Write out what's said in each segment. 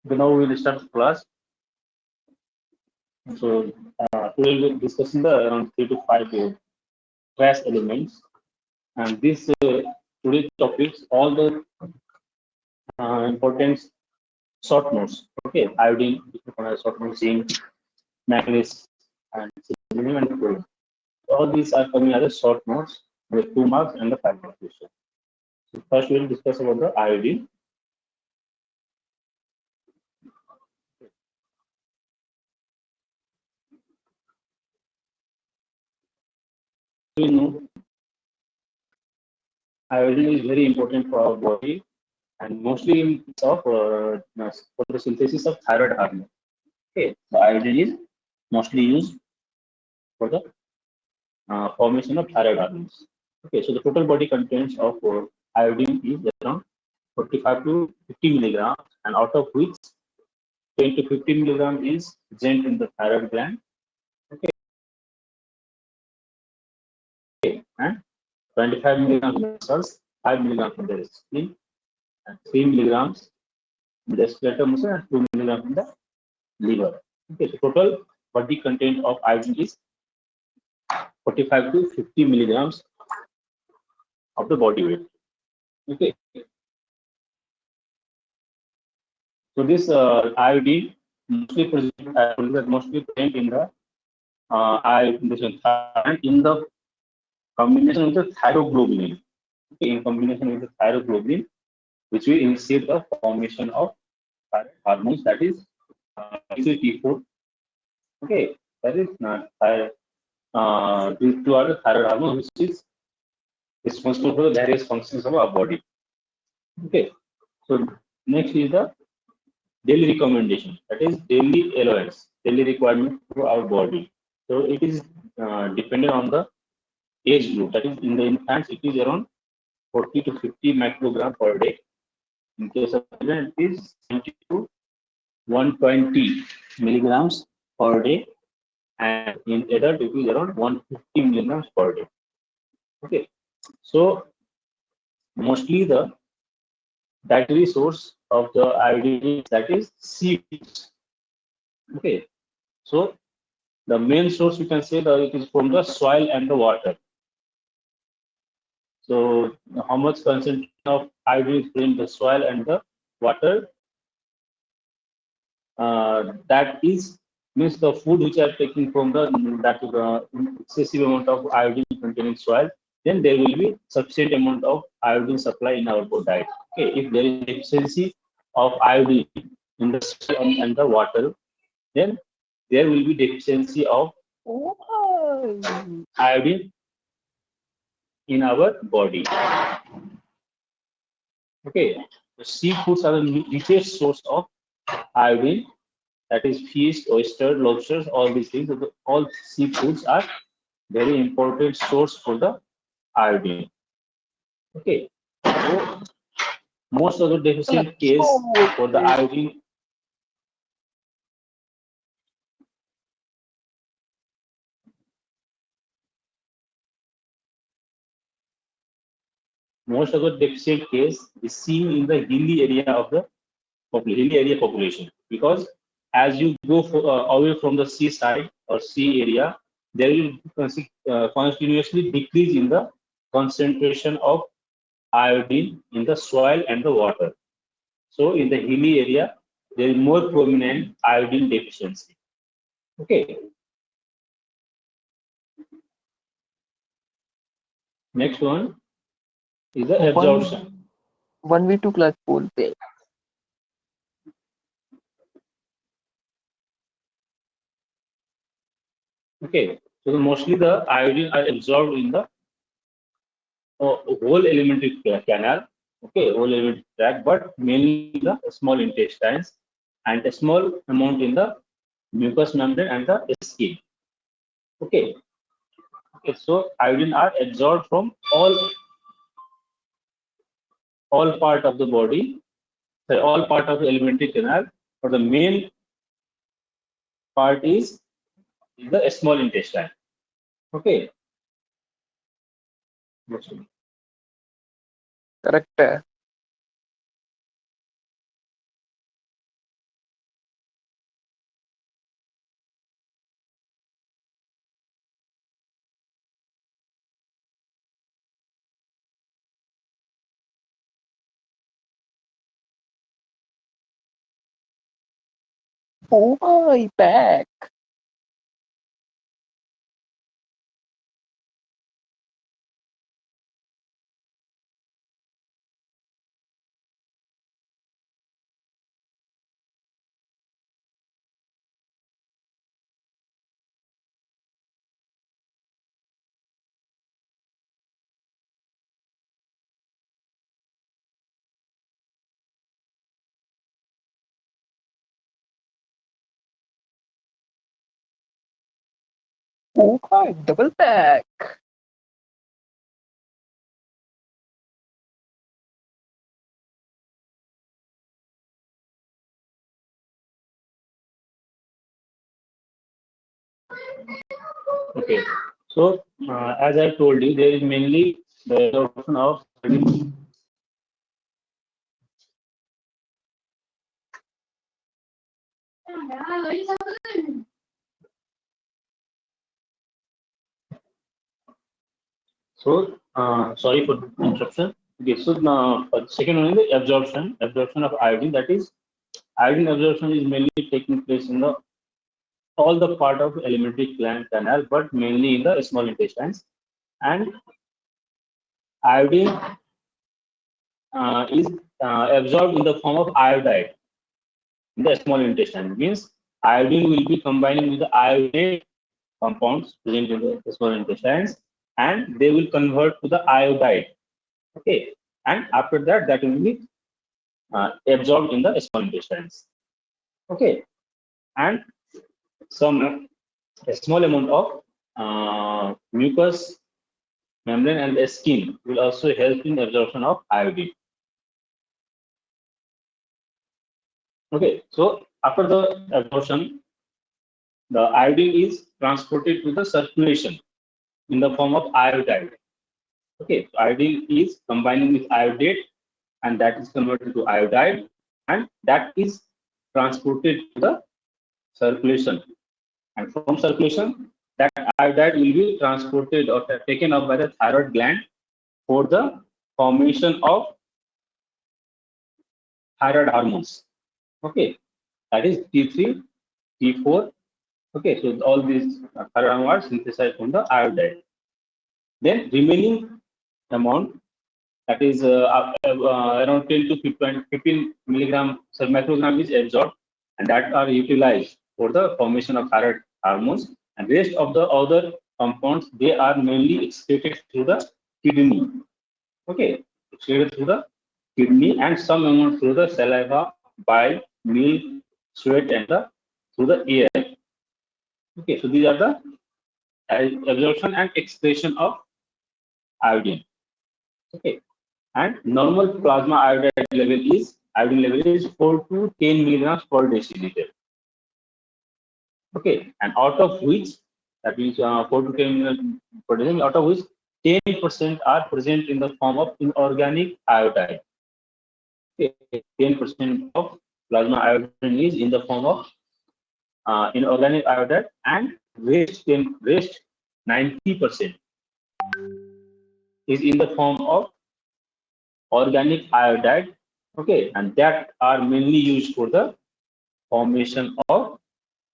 So now we will start the class. So we will be discussing the around 3 to 5 trace elements, and this today's topics all the important short notes. Okay, iodine, short notes, zinc, manganese, and selenium and fluorine. All these are coming as a short notes with 2 marks and the 5 mark question. So first we will discuss about the iodine. We know iodine is very important for our body and mostly in case of for the synthesis of thyroid hormone. Okay, so iodine is mostly used for the formation of thyroid hormones. Okay, so the total body contents of iodine is around 45 to 50 milligrams, and out of which 10 to 15 milligrams is present in the thyroid gland. Okay, and 25 milligrams in the cells, 5 milligrams in the skin, and 3 milligrams in the skeletal muscle, and 2 milligrams in the liver. Okay, so total body content of iodine is 45 to 50 milligrams of the body weight. Okay, so this iodine mostly present in the in the combination with the thyroglobulin. Okay, in combination with the thyroglobulin, which will initiate the formation of thyroid hormones, that is T4. Okay, that is not thyroid. These two are the thyroid hormones, which is responsible for the various functions of our body. Okay, so next is the daily recommendation, that is daily allowance, daily requirement for our body. So it is dependent on the age group. That is, in the infants, it is around 40 to 50 microgram per day. In case of children, it is 20 to 120 milligrams per day, and in adult, it is around 150 milligrams per day. Okay, so mostly the dietary source of the iodine, that is seaweeds. Okay, so the main source we can say that it is from the soil and the water. So how much concentration of iodine is in the soil and the water? That is means the food which are taking from the that excessive amount of iodine containing soil, then there will be sufficient amount of iodine supply in our diet. Okay, if there is deficiency of iodine in the soil and the water, then there will be deficiency of iodine in our body. Okay, the seafoods are the richest source of iodine. That is fish, oyster, lobsters, all these things. All seafoods are very important source for the iodine. Okay, so most of the deficient case for the iodine, most of the deficient case is seen in the hilly area of the hilly area population, because as you go away from the seaside or sea area, there will continuously decrease in the concentration of iodine in the soil and the water. So in the hilly area, there is more prominent iodine deficiency. Okay. Next one is the absorption. 1v2 class बोलते हैं. Okay. So mostly the iodine are absorbed in the whole alimentary canal. Okay, whole alimentary tract, but mainly in the small intestines and a small amount in the mucous membrane and the skin. Okay. Okay. So iodine are absorbed from all part of the body, sorry, all part of the alimentary canal, but the main part is the small intestine. Okay. Correct है. Oh my back. Oh my double back. Okay. So, as I told you, there is mainly the absorption of certain. So, sorry for the interruption. Okay, so now second one is the absorption of iodine. That is, iodine absorption is mainly taking place in the all the part of alimentary gland canal, but mainly in the small intestines. And iodine is absorbed in the form of iodide in the small intestine. Means iodine will be combining with the iodate compounds present in the small intestines, and they will convert to the iodide. Okay, and after that, that will be absorbed in the small intestines. Okay, and some a small amount of mucus membrane and the skin will also help in absorption of iodine. Okay, so after the absorption, the iodine is transported to the circulation in the form of iodide. Okay, so iodine is combining with iodate, and that is converted to iodide, and that is transported to the circulation. And from circulation, that iodide will be transported or taken up by the thyroid gland for the formation of thyroid hormones. Okay, that is T3, T4. Okay, so all these thyroid hormones are synthesized from the iodide. Then remaining amount, that is around 10 to 15 milligram so microgram is absorbed, and that are utilized for the formation of thyroid hormones, and rest of the other compounds, they are mainly excreted through the kidney. Okay, excreted through the kidney, and some amount through the saliva, bile, milk, sweat, and the through the air. Okay, so these are the absorption and excretion of iodine. Okay, and normal plasma iodine level is 4 to 10 milligrams per deciliter. Okay, and out of which, that means 4 to 10 milligrams per deciliter, out of which 10% are present in the form of inorganic iodide. Okay, 10% of plasma iodine is in the form of inorganic iodide, and rest 90% is in the form of organic iodide. Okay, and that are mainly used for the formation of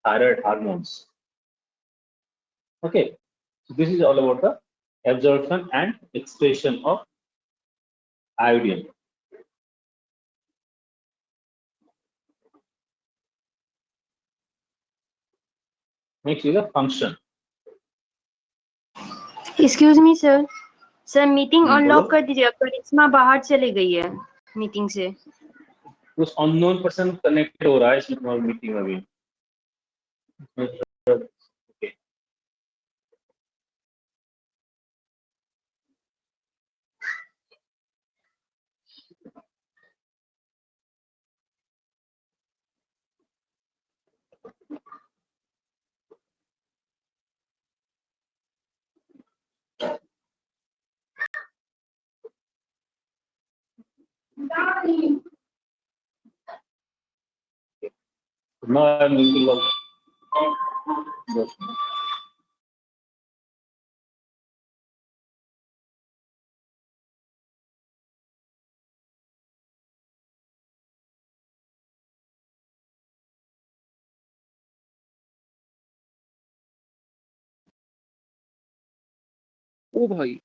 thyroid hormones. Okay, so this is all about the absorption and excretion of iodine. Next is the function. Excuse me sir sir meeting unlock बोलो, कर दीजिए करिश्मा बाहर चली गई है meeting से उस unknown person connected हो रहा है इस मीटिंग में भी. Okay. Now I am going to log. ओ भाई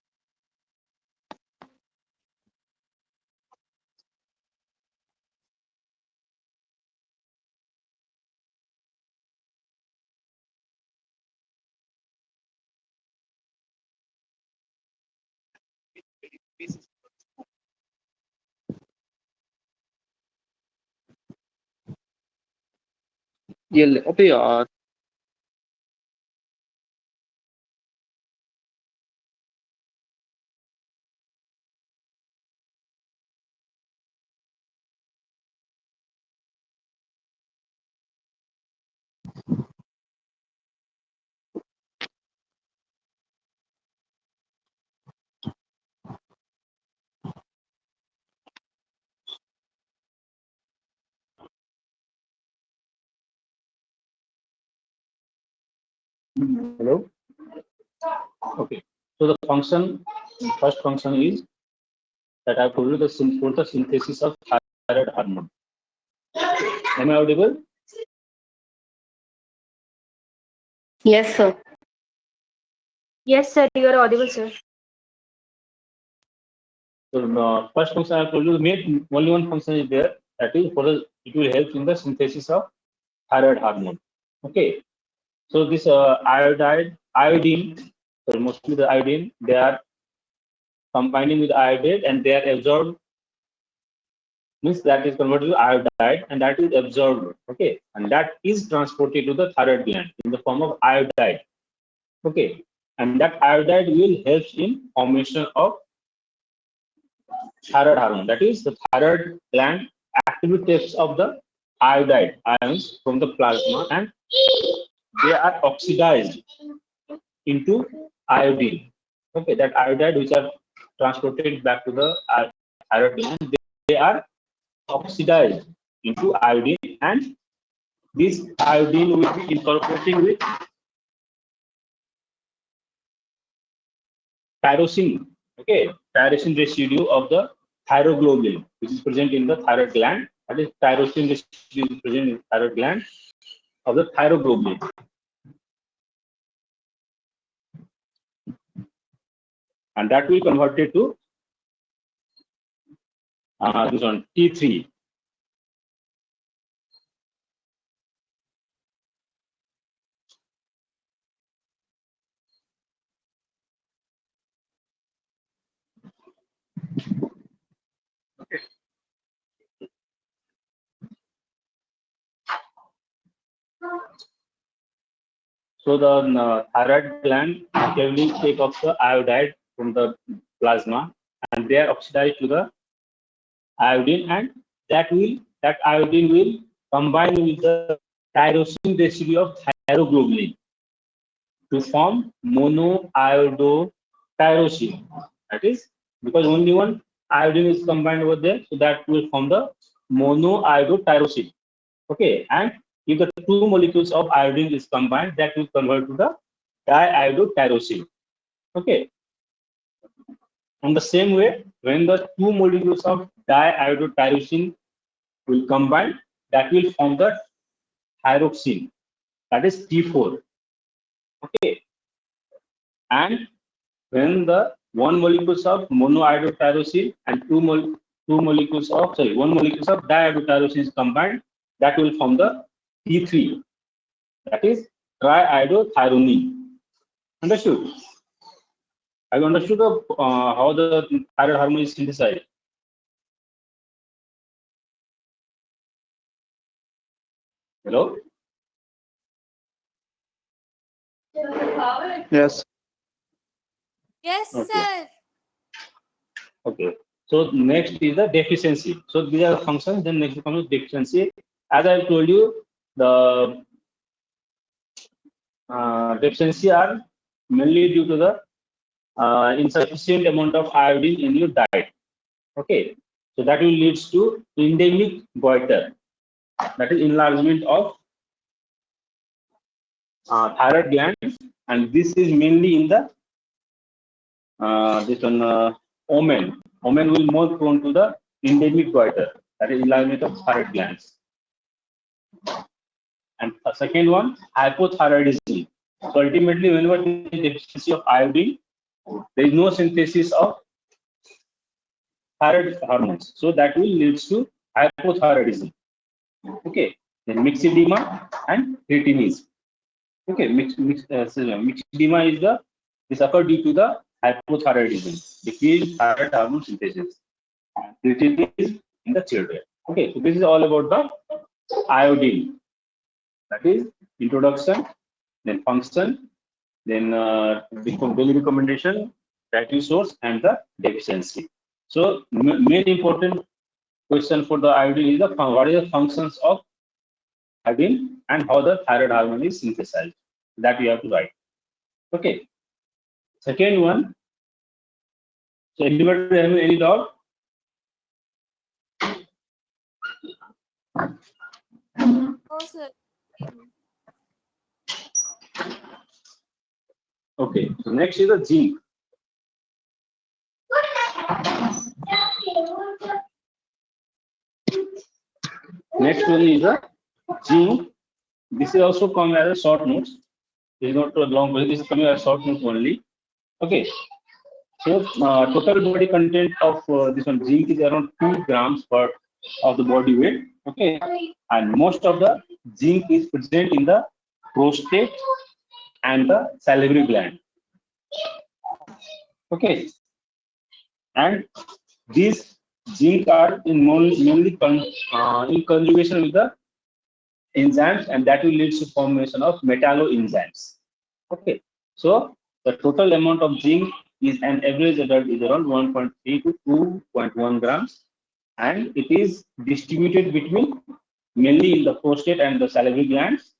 ये ले, अबे यार Hello. Okay. So the function, first function is that I told you for the synthesis of thyroid hormone. Am I audible? Yes, sir. Yes, sir. You are audible, sir. So first function I told you, main only one function is there. That is for the, it will help in the synthesis of thyroid hormone. Okay. So this iodine, so mostly the iodine, they are combining with iodide and they are absorbed, means that is converted to iodide and that is absorbed. Okay. And that is transported to the thyroid gland in the form of iodide. Okay. And that iodide will help in formation of thyroid hormone. That is, the thyroid gland actively takes up the iodide ions from the plasma and they are oxidized into iodine. Okay, that iodide which are transported back to the thyroid gland, they are oxidized into iodine, and this iodine will be incorporating with tyrosine. Okay, tyrosine residue of the thyroglobulin, which is present in the thyroid gland. That is, tyrosine residue is present in the thyroid gland of the thyroglobulin, and that will convert it to this one T3. So the thyroid gland actively take up the iodide from the plasma, and they are oxidized to the iodine, and that iodine will combine with the tyrosine residue of thyroglobulin to form monoiodotyrosine. That is, because only one iodine is combined over there, so that will form the monoiodotyrosine. Okay, and if the two molecules of iodine is combined, that will convert to the diiodotyrosine. Okay, in the same way, when the two molecules of diiodotyrosine will combine, that will form the thyroxine, that is T4. Okay, and when the one molecules of monoiodotyrosine and two molecules of one molecules of diiodotyrosine is combined, that will form the T3, that is triiodothyronine. Understood? Have you understood how the thyroid hormone is synthesized? Hello? yes. Yes, Okay. sir. Okay. So next is the deficiency. So these are the functions. Then next comes deficiency. As I told you, the deficiency are mainly due to the insufficient amount of iodine in your diet. Okay. So that will leads to endemic goiter. That is enlargement of thyroid gland, and this is mainly in the this one omen. Omen will more prone to the endemic goiter, that is enlargement of thyroid glands. And the second one, hypothyroidism. So ultimately, whenever there is deficiency of iodine, there is no synthesis of thyroid hormones, so that will leads to hypothyroidism. Okay, then myxedema and creatinism. Okay, myxedema is this occur due to the hypothyroidism, decreased thyroid hormone synthesis. Creatinism in the children. Okay, so this is all about the iodine. That is introduction, then function, then daily recommendation, dietary source, and the deficiency. So main important question for the iodine is what is the functions of iodine and how the thyroid hormone is synthesized. That you have to write. Okay. Second one. So anybody have any doubt? No, sir. Okay. So next is the zinc. Next one is the zinc. This is also come as a short notes. This is not a long, but this is coming as short notes only. Okay. So total body content of this one zinc is around 2 grams per of the body weight. Okay, and most of the zinc is present in the prostate and the salivary gland. Okay, and these zinc are mainly in conjugation with the enzymes, and that will lead to formation of metalloenzymes. Okay, so the total amount of zinc is an average adult is around 1.3 to 2.1 grams, and it is distributed between mainly in the prostate and the salivary glands,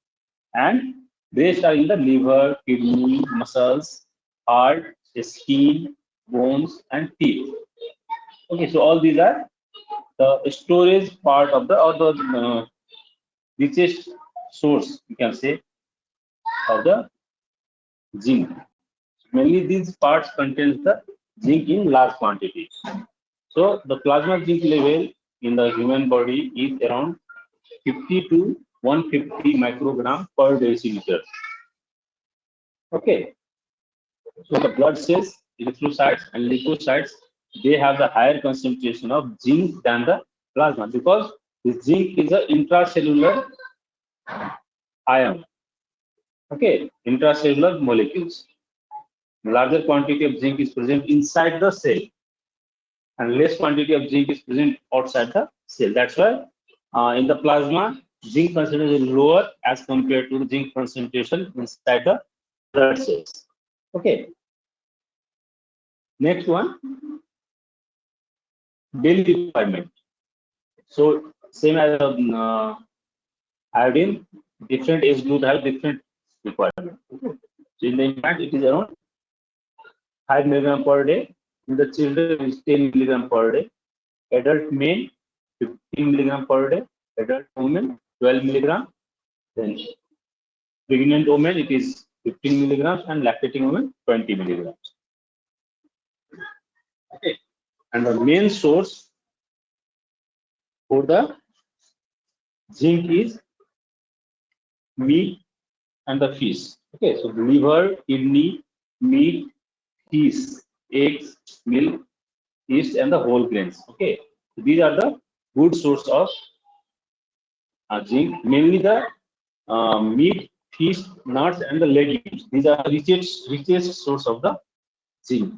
and rest are in the liver, kidney, muscles, heart, skin, bones, and teeth. Okay, so all these are the storage part of the or the richest source, you can say, of the zinc. Mainly these parts contains the zinc in large quantity. So the plasma zinc level in the human body is around 50 to 150 microgram per deciliter. Okay. So the blood cells, erythrocytes and leukocytes, they have the higher concentration of zinc than the plasma because the zinc is an intracellular ion. Okay, intracellular molecules. Larger quantity of zinc is present inside the cell, and less quantity of zinc is present outside the cell. That's why in the plasma, zinc concentration is lower as compared to the zinc concentration inside the blood cells. Okay. Next one, daily requirement. So same as iodine, different age group have different requirement. Okay. So in the infant, it is around 5 milligram per day. In the children, it is 10 milligram per day. Adult male, 15 milligram per day. Adult woman, 12 milligram. Then pregnant woman, it is 15 milligrams, and lactating woman, 20 milligrams. Okay. And the main source for the zinc is meat and the fish. Okay, so liver, kidney, meat, fish, eggs, milk, yeast, and the whole grains. Okay, so these are the good source of zinc. Mainly the meat, fish, nuts, and the legumes. These are the richest source of the zinc.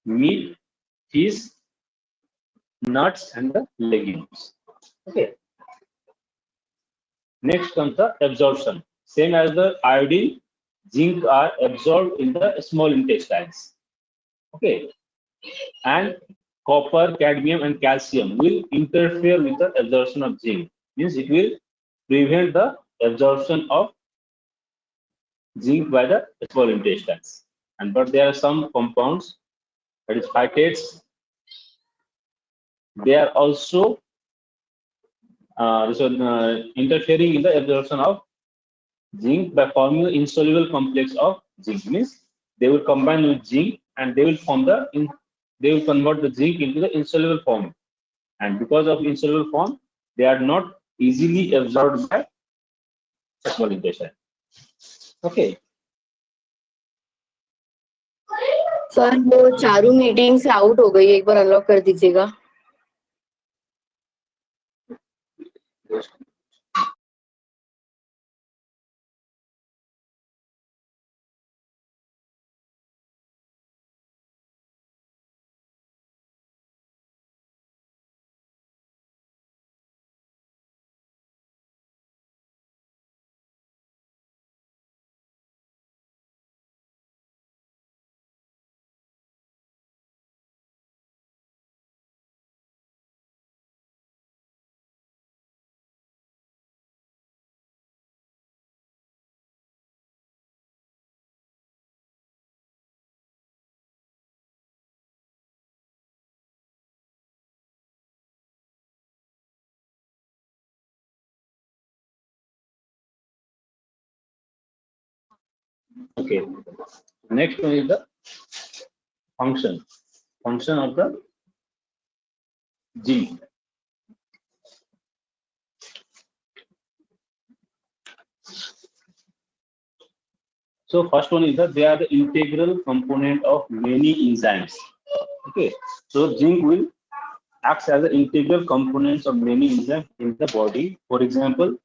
Meat, fish, nuts, and the legumes. Okay. Next comes the absorption. Same as the iodine, zinc are absorbed in the small intestines. Okay. And copper, cadmium, and calcium will interfere with the absorption of zinc. Means it will prevent the absorption of zinc by the small intestines. And but there are some compounds, that is phytates. They are also interfering in the absorption of zinc by forming an insoluble complex of zinc. Means they will combine with zinc and they will form they will convert the zinc into the insoluble form, and because of insoluble form, they are not easily absorbed by small intestine. Okay. Sir वो Charu meeting से out हो गई, एक बार unlock कर दीजिएगा। Okay. Next one is the function of the gene. So first one is that they are the integral component of many enzymes. Okay, so zinc will acts as the integral components of many enzymes in the body. For example,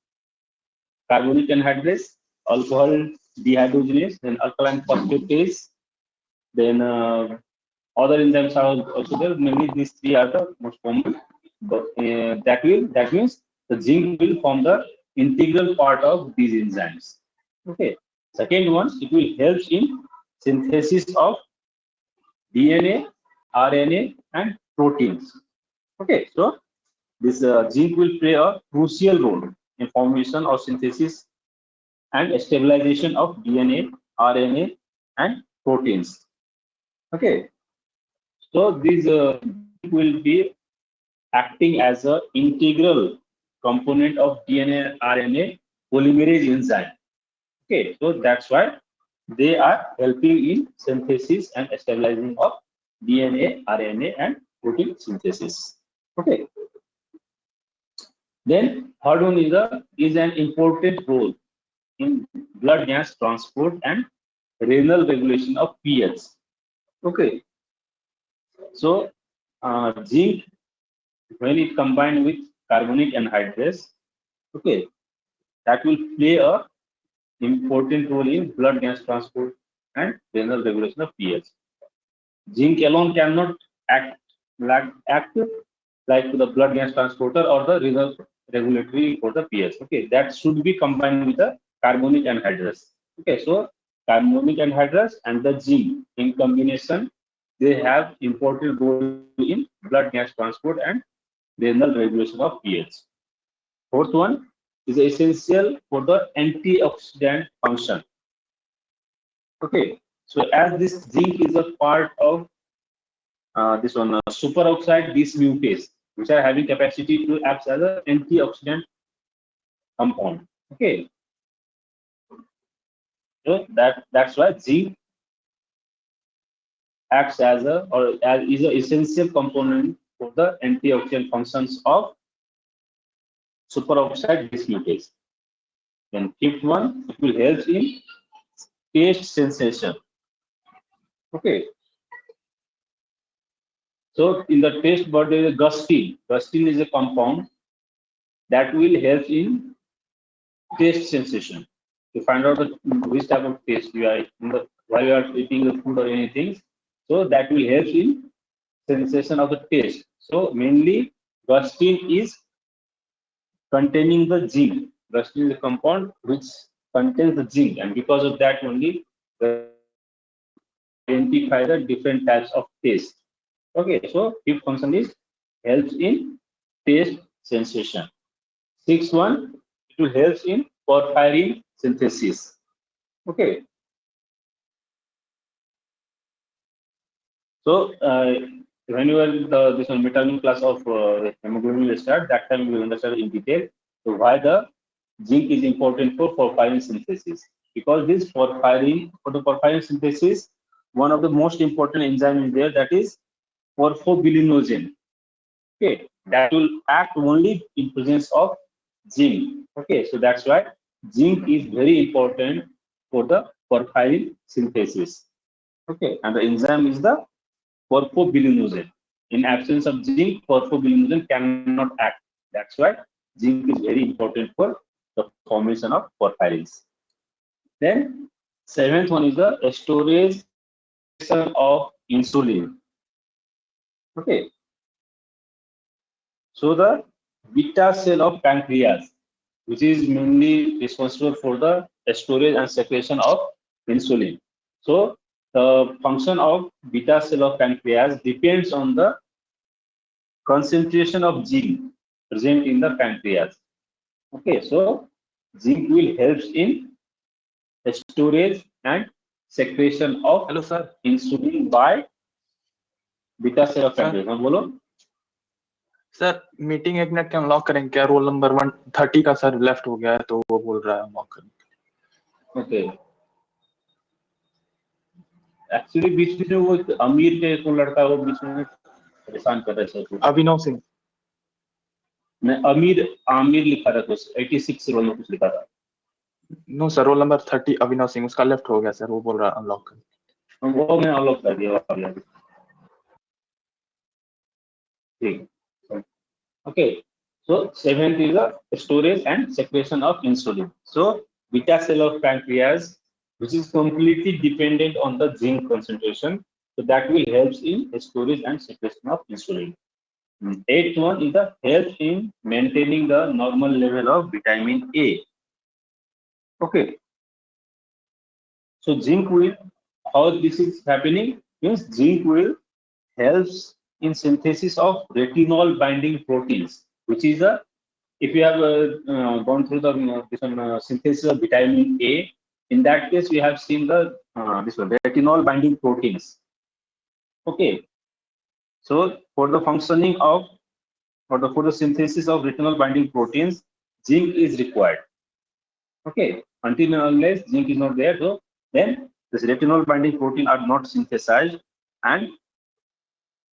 carbonic anhydrase, alcohol dehydrogenase, then alkaline phosphatase, then other enzymes are also there. Mainly these three are the most common. But that means the zinc will form the integral part of these enzymes. Okay. Second one, it will help in synthesis of DNA, RNA, and proteins. Okay, so this zinc will play a crucial role in formation or synthesis and stabilization of DNA, RNA, and proteins. Okay, so this will be acting as an integral component of DNA, RNA polymerase enzyme. Okay, so that's why they are helping in synthesis and stabilizing of DNA, RNA, and protein synthesis. Okay. Then third one is an important role in blood gas transport and renal regulation of pH. Okay. So zinc, when it combined with carbonic anhydrase, okay, that will play a important role in blood gas transport and renal regulation of pH. Zinc alone cannot act like the blood gas transporter or the renal regulatory for the pH. Okay, that should be combined with the carbonic anhydrase. Okay, so carbonic anhydrase and the zinc in combination, they have important role in blood gas transport and renal regulation of pH. Fourth one is essential for the antioxidant function. Okay, so as this zinc is a part of this one superoxide dismutase, which are having capacity to act as an antioxidant compound. Okay, so that's why zinc acts as is an essential component for the antioxidant functions of superoxide dismutase. Then fifth one, it will help in taste sensation. Okay, so in the taste bud there is a gustin. Gustin is a compound that will help in taste sensation. To find out which type of taste you are while you are eating the food or anything, so that will help in sensation of the taste. So mainly gustin is containing the zinc. Gustin is a compound which contains the zinc, and because of that only identify the different types of taste. Okay, so fifth function is helps in taste sensation. Sixth one, it will help in porphyrin synthesis. Okay. So when you are this one metabolism class of hemoglobin will start, that time we will understand in detail. So why the zinc is important for porphyrin synthesis? Because this porphyrin, for the porphyrin synthesis, one of the most important enzyme is there, that is porphobilinogen. Okay, that will act only in presence of zinc. Okay, so that's why zinc is very important for the porphyrin synthesis. Okay, and the enzyme is the porphobilinogen. In absence of zinc, porphobilinogen cannot act. That's why zinc is very important for the formation of porphyrins. Then seventh one is the storage of insulin. Okay, so the beta cell of pancreas, which is mainly responsible for the storage and secretion of insulin. So the function of beta cell of pancreas depends on the concentration of zinc present in the pancreas. Okay, so zinc will help in storage and secretion of Hello, sir. insulin by beta cell of Sir. pancreas. हाँ, बोलो. Sir meeting एक minute के unlock करें क्या? Roll number 130 का sir left हो गया है तो वो बोल रहा है अनलॉक करें. ओके. एक्चुअली बीच में वो अमीर के को लड़का वो बीच में परेशान कर रहे थे. अभिनव सिंह. मैं आमिर लिखा था कुछ 86 रोल में कुछ लिखा था. नो सर, रोल नंबर 30 अभिनव सिंह, उसका लेफ्ट हो गया सर, वो बोल रहा है अनलॉक करें. वो मैं अनलॉक कर दिया. ठीक. Okay, so seventh is the storage and secretion of insulin. So beta cell of pancreas, which is completely dependent on the zinc concentration, so that will help in storage and secretion of insulin. Eighth one is the help in maintaining the normal level of vitamin A. Okay, so zinc will, how this is happening means zinc will helps in synthesis of retinol binding proteins, which is a, if you have gone through the synthesis of vitamin A, in that case we have seen the this one, retinol binding proteins. Okay, so for the functioning of for the synthesis of retinol binding proteins, zinc is required. Okay, until and unless zinc is not there, so then this retinol binding protein are not synthesized, and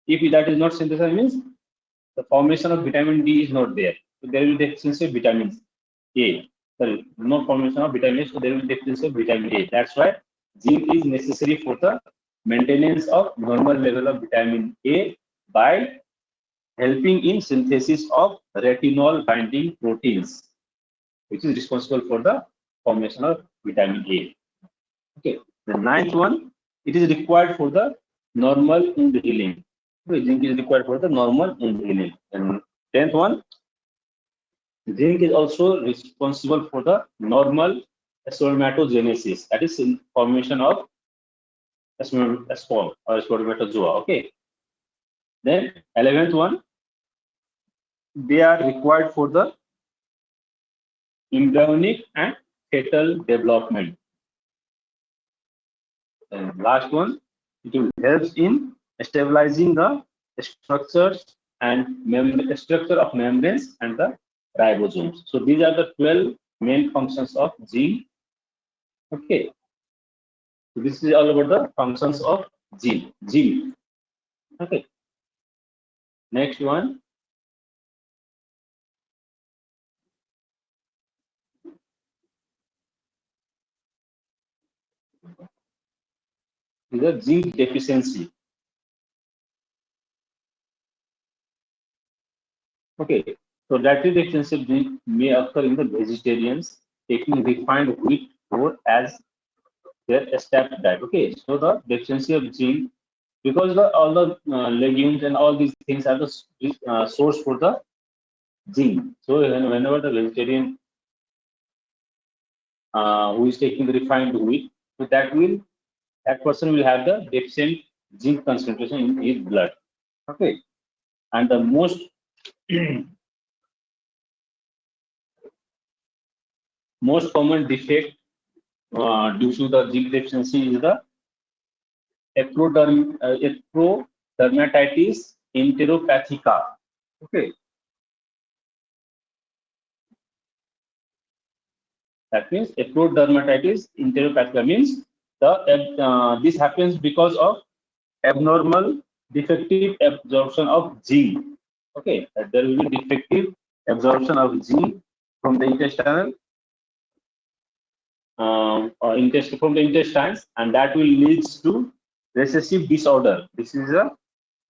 if that is not synthesized, means the formation of vitamin D is not there. So there will be deficiency of vitamin A. Sorry, no formation of vitamin A, so there will be deficiency of vitamin A. That's why zinc is necessary for the maintenance of normal level of vitamin A by helping in synthesis of retinol binding proteins, which is responsible for the formation of vitamin A. Okay, the ninth one, it is required for the normal wound healing. Zinc is required for the normal wound healing. And 10th one, zinc is also responsible for the normal spermatogenesis, that is in formation of sperm or spermatozoa. Okay. Then 11th one, they are required for the embryonic and fetal development. And last one, it will help in stabilizing the structures and structure of membranes and the ribosomes. So these are the 12 main functions of zinc. Okay, so this is all about the functions of zinc. Okay, next one. Is the zinc deficiency. Okay, so dietary deficiency of zinc may occur in the vegetarians taking refined wheat flour as their established diet. Okay, so the deficiency of zinc, because all the legumes and all these things are the source for the zinc. So whenever the vegetarian who is taking the refined wheat, so that person will have the deficient zinc concentration in his blood. Okay, and the most most common defect due to the zinc deficiency is the ectodermatitis enteropathica. Okay, that means ectodermatitis enteropathica means the this happens because of abnormal defective absorption of zinc. Okay, there will be defective absorption of zinc from the intestinal from the intestines, and that will leads to recessive disorder. This is a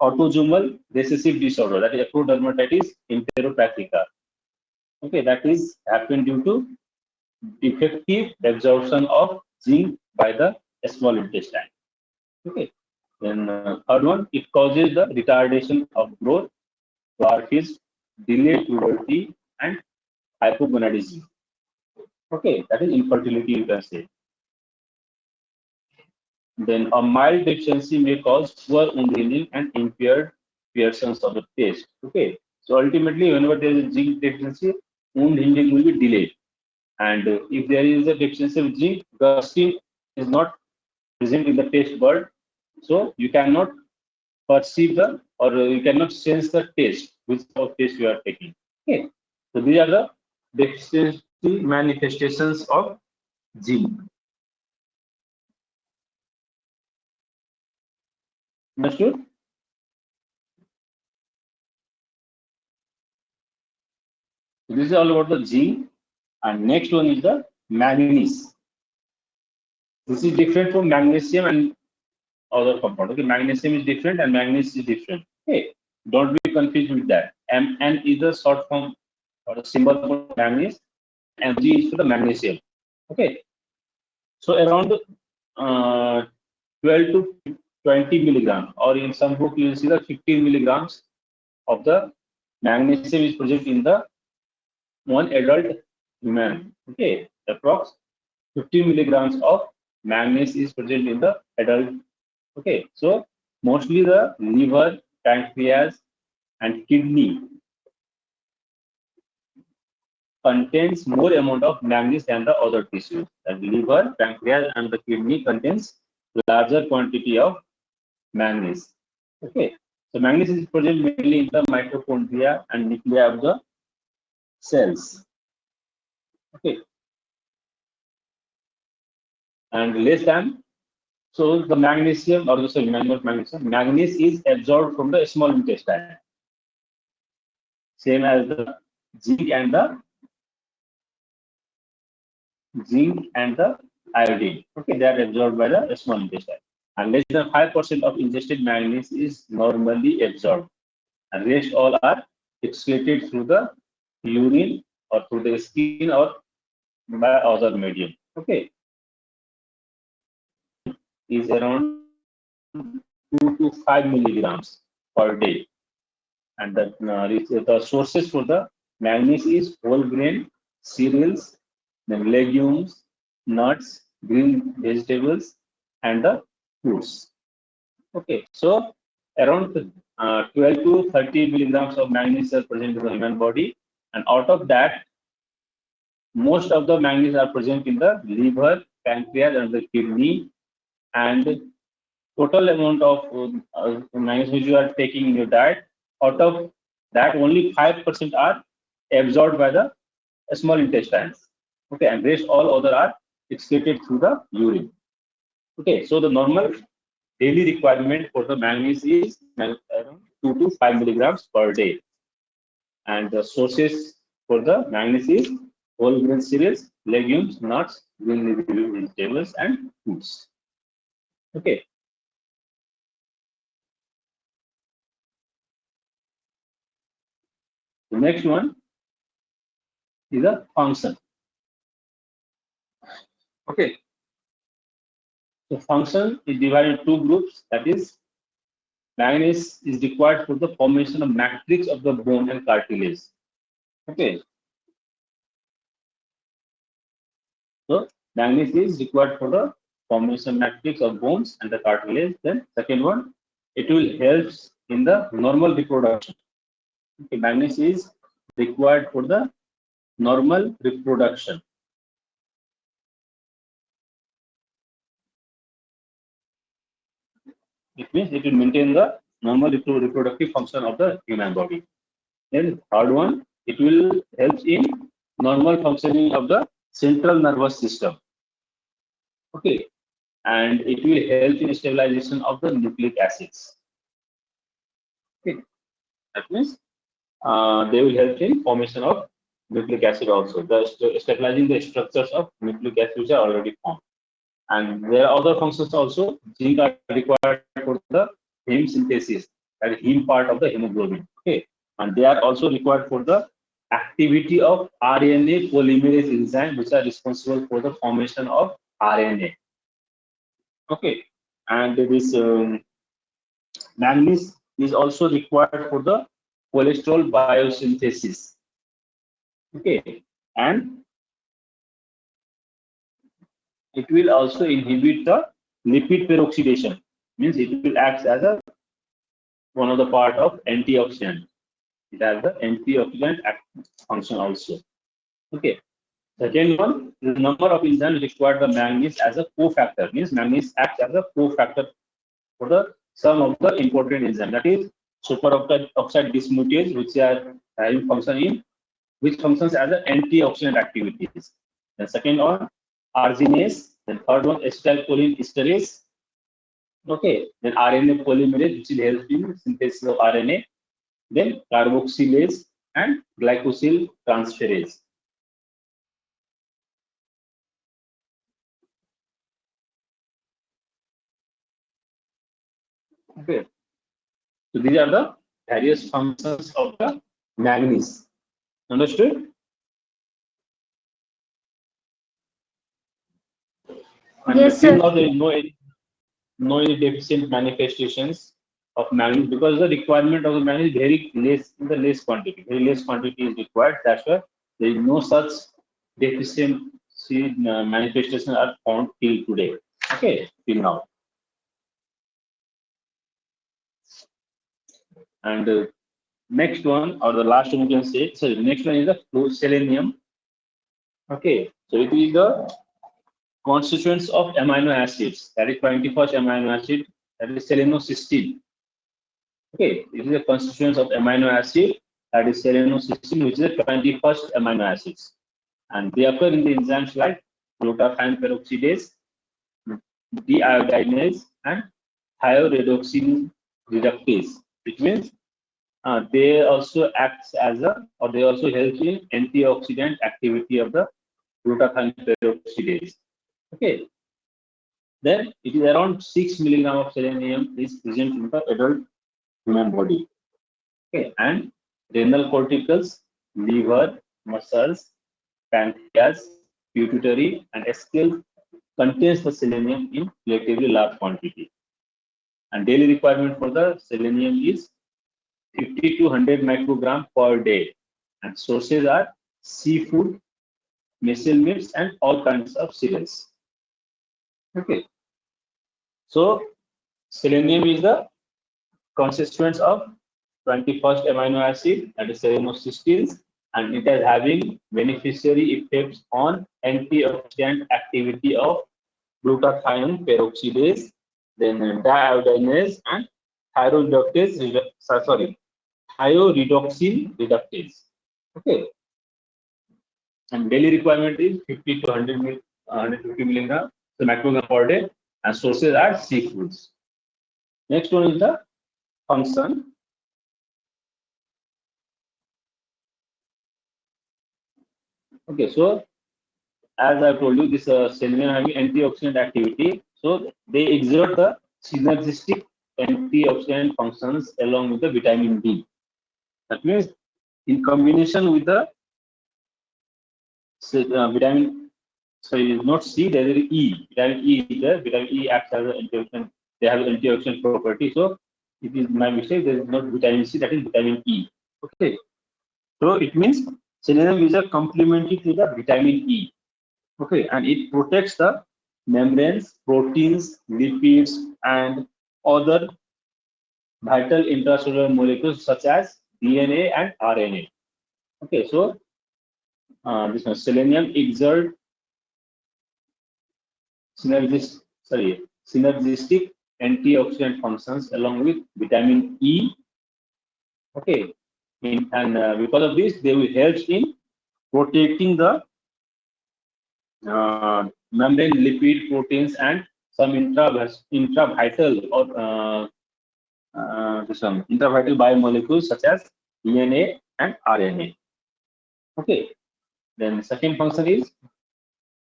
autosomal recessive disorder, that is ectodermatitis enteropathica. Okay, that is happened due to defective absorption of zinc by the small intestine. Okay, then third one, it causes the retardation of growth, dwarfism, delayed puberty, and hypogonadism. Okay, that is infertility, you can say. Then a mild deficiency may cause poor wound healing and impaired piercings of the taste. Okay, so ultimately, whenever there is a zinc deficiency, wound healing will be delayed. And if there is a deficiency of zinc, gusting is not present in the taste bud, so you cannot perceive the, or you cannot sense the taste, which of taste you are taking. Okay, so these are the deficiency manifestations of zinc. Understood? So this is all about the zinc, and next one is the manganese. This is different from magnesium and other compound. Okay, magnesium is different and manganese is different. Okay, don't be confused with that. Mn is the short form or the symbol for manganese, and G is for the magnesium. Okay, so around 12 to 20 milligrams, or in some book you will see the 15 milligrams of the magnesium is present in the one adult human. Okay, approx 15 milligrams of manganese is present in the adult. Okay, so mostly the liver, pancreas, and kidney contains more amount of manganese than the other tissues. The liver, pancreas, and the kidney contains larger quantity of manganese. Okay, so manganese is present mainly in the mitochondria and nuclei of the cells. Okay, and less than, so the magnesium, or the magnesium, manganese is absorbed from the small intestine, same as the zinc and the iodine. Okay, they are absorbed by the small intestine, and less than 5% of ingested manganese is normally absorbed, and rest all are excreted through the urine or through the skin or by other medium. Okay, is around 2 to 5 milligrams per day, and the sources for the manganese is whole grain cereals, then legumes, nuts, green vegetables, and the fruits. Okay, so around 12 to 30 milligrams of manganese are present in the human body, and out of that, most of the manganese are present in the liver, pancreas, and the kidney, and total amount of manganese which you are taking in your diet, out of that only 5% are absorbed by the small intestines. Okay, and rest all other are excreted through the urine. Okay, so the normal daily requirement for the manganese is around 2 to 5 milligrams per day, and the sources for the manganese is whole grain cereals, legumes, nuts, green vegetables, and fruits. Okay. The next one is a function. Okay. The function is divided into 2 groups. That is, manganese is required for the formation of matrix of the bone and cartilage. Okay. So manganese is required for the formation matrix of bones and the cartilage. Then second one, it will help in the normal reproduction. Okay, manganese is required for the normal reproduction. It means it will maintain the normal reproductive function of the human body. Then third one, it will help in normal functioning of the central nervous system. Okay, and it will help in stabilization of the nucleic acids. Okay, that means they will help in formation of nucleic acid also, stabilizing the structures of nucleic acid which are already formed. And there are other functions also. Zinc are required for the heme synthesis, that is heme part of the hemoglobin. Okay, and they are also required for the activity of RNA polymerase enzyme, which are responsible for the formation of RNA. Okay, and this manganese is also required for the cholesterol biosynthesis. Okay, and it will also inhibit the lipid peroxidation. Means it will act as a one of the part of antioxidant. It has the antioxidant function also. Okay. Second one, the number of enzymes required the manganese as a cofactor. Means manganese acts as a cofactor for the some of the important enzymes. That is superoxide dismutase, which are having function in which functions as an antioxidant activities. The second one, arginase. Then third one, acetylcholine esterase. Okay. Then RNA polymerase, which will help in synthesis of RNA. Then carboxylase and glycosyl transferase. Okay. So these are the various functions of the manganese. Understood? And Yes, sir. now there is no any deficient manifestations of manganese because the requirement of the manganese is very less in the less quantity. Very less quantity is required. That's why there is no such deficiency manifestations are found till today. Okay, till now. And next one or the last one you can say. So the next one is the selenium. Okay, so it is the constituents of amino acids. That is 21st amino acid. That is selenocysteine. Okay, this is the constituents of amino acid. That is selenocysteine, which is the 21st amino acids, and they occur in the enzymes like glutathione peroxidase, deiodinase, and thioredoxin reductase. Which means they also act as a, or they also help in antioxidant activity of the glutathione peroxidase. Okay. Then it is around 6 milligram of selenium is present in the adult human body. Okay. And renal corticals, liver, muscles, pancreas, pituitary, and scale contains the selenium in relatively large quantity. And daily requirement for the selenium is 50 to 100 microgram per day. And sources are seafood, missile meats, and all kinds of cereals. Okay. So selenium is the constituents of 21st amino acid, that is selenocysteine, and it is having beneficiary effects on antioxidant activity of glutathione peroxidase, then deiodinase and thioredoxin reductase. Okay. And daily requirement is 50 to 150 milligram microgram per day, and sources are seafoods. Next one is the function. Okay, so as I told you, this selenium having antioxidant activity, so they exert the synergistic antioxidant functions along with the vitamin D. That means in combination with the vitamin, so it is not C, there is E. Vitamin E is there. Vitamin E acts as an antioxidant. They have antioxidant property. So it is my mistake. There is not vitamin C. That is vitamin E. Okay. So it means selenium is a complementary to the vitamin E. Okay, and it protects the membranes, proteins, lipids, and other vital intracellular molecules such as DNA and RNA. Okay, so this one, selenium exert synergistic antioxidant functions along with vitamin E. Okay, and because of this, they will help in protecting the membrane, lipid, proteins, and some intravital or some intravital biomolecules such as DNA and RNA. Okay. Then second function is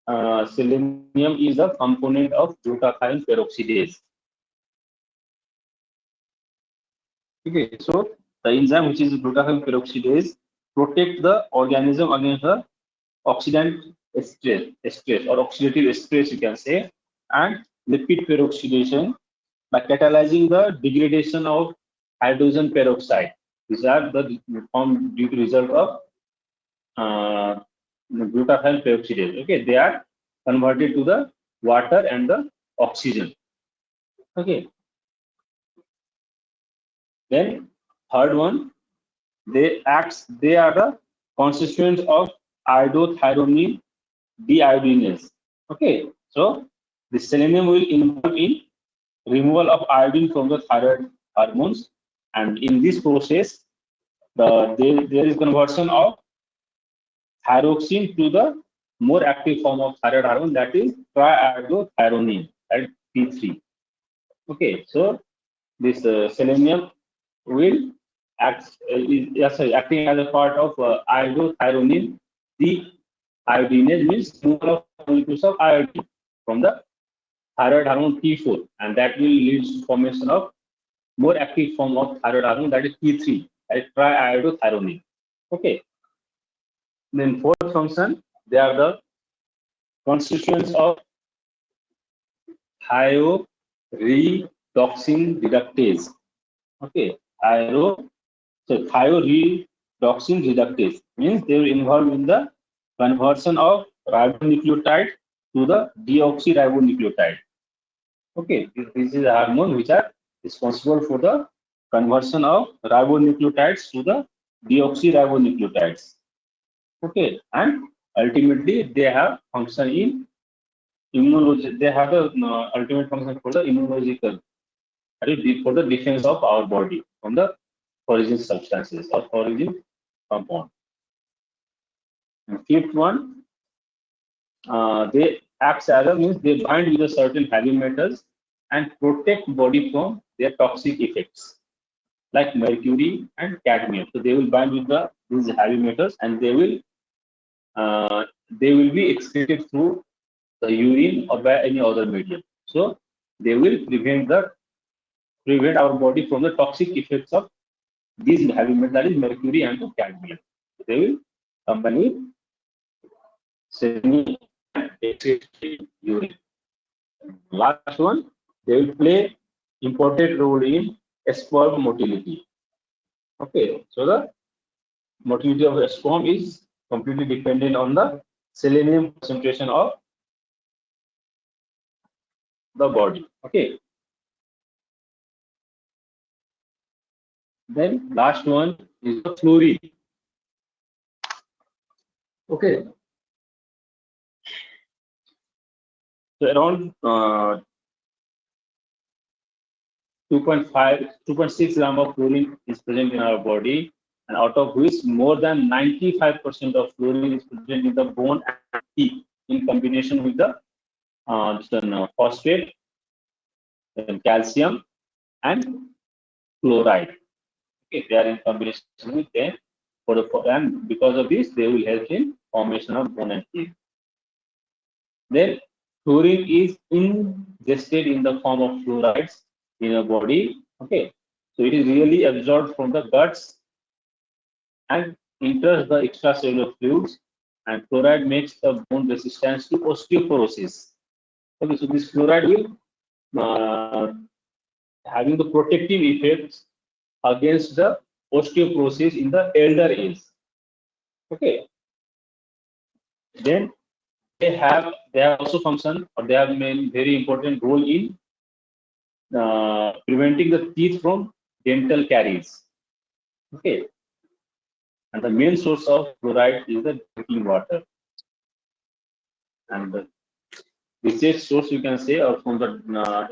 selenium is a component of glutathione peroxidase. Okay, so the enzyme which is glutathione peroxidase protect the organism against the oxidant stress or oxidative stress, you can say, and lipid peroxidation by catalyzing the degradation of hydrogen peroxide. These are the formed due to result of glutathione peroxidase. Okay, they are converted to the water and the oxygen. Okay. Then third one, they are the constituents of iodothyronine deiodinase. Okay, so the selenium will involve in removal of iodine from the thyroid hormones, and in this process, there is conversion of thyroxine to the more active form of thyroid hormone, that is triiodothyronine, at T3. Okay, so this selenium will acting as a part of iodothyronine. The iodinase means removal of molecules of iodine from the thyroid hormone T4, and that will lead to formation of more active form of thyroid hormone, that is T3, that is triiodothyronine. Okay. Then fourth function, they are the constituents of thioredoxin reductase. Okay, thioredoxin reductase means they will involve in the conversion of ribonucleotide to the deoxyribonucleotide. Okay, this is a hormone which are responsible for the conversion of ribonucleotides to the deoxyribonucleotides. Okay, and ultimately they have function in immunology. They have the ultimate function for the immunological, for the defense of our body from the foreign substances or foreign compound. And fifth one, they act as a means they bind with a certain heavy metals and protect body from their toxic effects, like mercury and cadmium. So they will bind with these heavy metals, and they will be excreted through the urine or by any other medium. So they will prevent our body from the toxic effects of these heavy metals, that is mercury and the cadmium. They will combine with semi urine. Last one, they will play important role in sperm motility. Okay, so the motility of a sperm is completely dependent on the selenium concentration of the body. Okay. Then last one is the fluorine. Okay. So around 2.6 gram of fluorine is present in our body, and out of which more than 95% of fluorine is present in the bone and teeth in combination with the phosphate, and calcium, and chloride. Okay, they are in combination with them and because of this, they will help in formation of bone and teeth. Then fluorine is ingested in the form of fluorides in a body. Okay, so it is really absorbed from the guts and enters the extracellular fluids, and fluoride makes the bone resistance to osteoporosis. Okay, so this fluoride will having the protective effects against the osteoporosis in the elder age. Okay, then they have also function, or they have made very important role in preventing the teeth from dental caries. Okay, and the main source of fluoride is the drinking water, and the richest source, you can say, or from the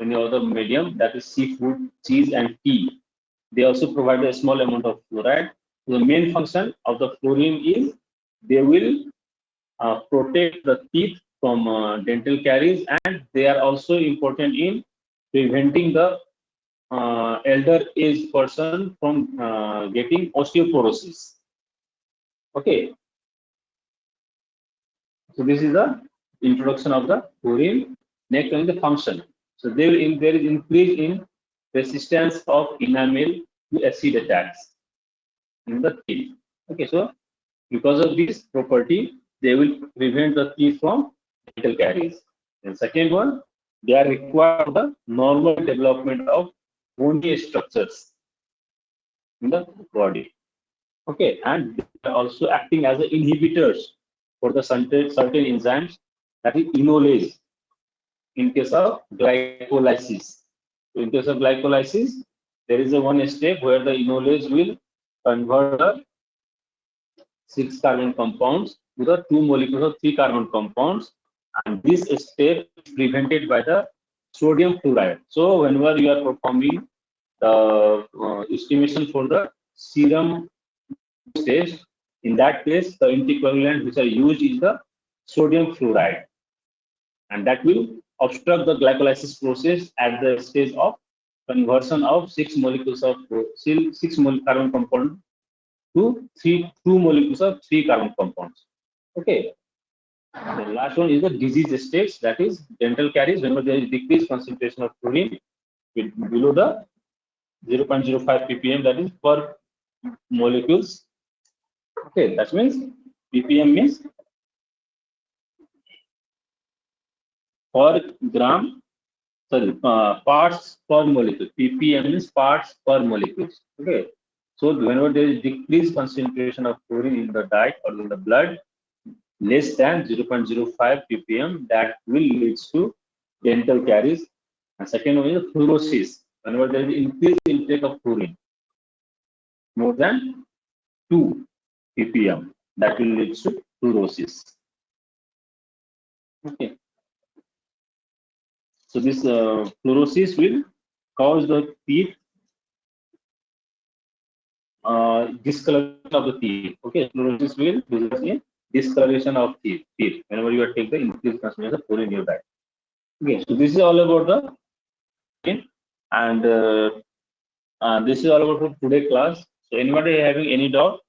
any other medium, that is seafood, cheese, and tea. They also provide a small amount of fluoride. So the main function of the fluorine is they will protect the teeth from dental caries, and they are also important in preventing the elder age person from getting osteoporosis. Okay, so this is the introduction of the fluorine. Next one is the function. So there is increase in resistance of enamel to acid attacks in the teeth. Okay, so because of this property, they will prevent the teeth from dental caries. And second one, they are required for the normal development of bony structures in the body. Okay, and they are also acting as the inhibitors for the certain enzymes, that is enolase in case of glycolysis. So in case of glycolysis, there is a one step where the enolase will convert the 6 carbon compounds to the 2 molecules of 3 carbon compounds, and this step is prevented by the sodium fluoride. So whenever you are performing the estimation for the serum test, in that case the anticoagulant which are used is the sodium fluoride, and that will obstruct the glycolysis process at the stage of conversion of 6 molecules of 6 carbon compound to 2 molecules of 3 carbon compounds. Okay. The last one is the disease states, that is dental caries whenever there is decreased concentration of fluorine below the 0.05 ppm, that is per molecules. Okay, that means ppm means per gram, sorry, parts per molecule. ppm means parts per molecules. Okay, so whenever there is decreased concentration of fluorine in the diet or in the blood less than 0.05 ppm, that will lead to dental caries. And second one is fluorosis. Whenever there is increased intake of fluorine more than 2 ppm, that will lead to fluorosis. Okay. So this fluorosis will cause the teeth discoloration of the teeth. Okay, fluorosis will result in discoloration of teeth whenever you take the increased concentration of fluorine in your diet. Okay, so this is all about the and this is all about for today class. So anybody having any doubt?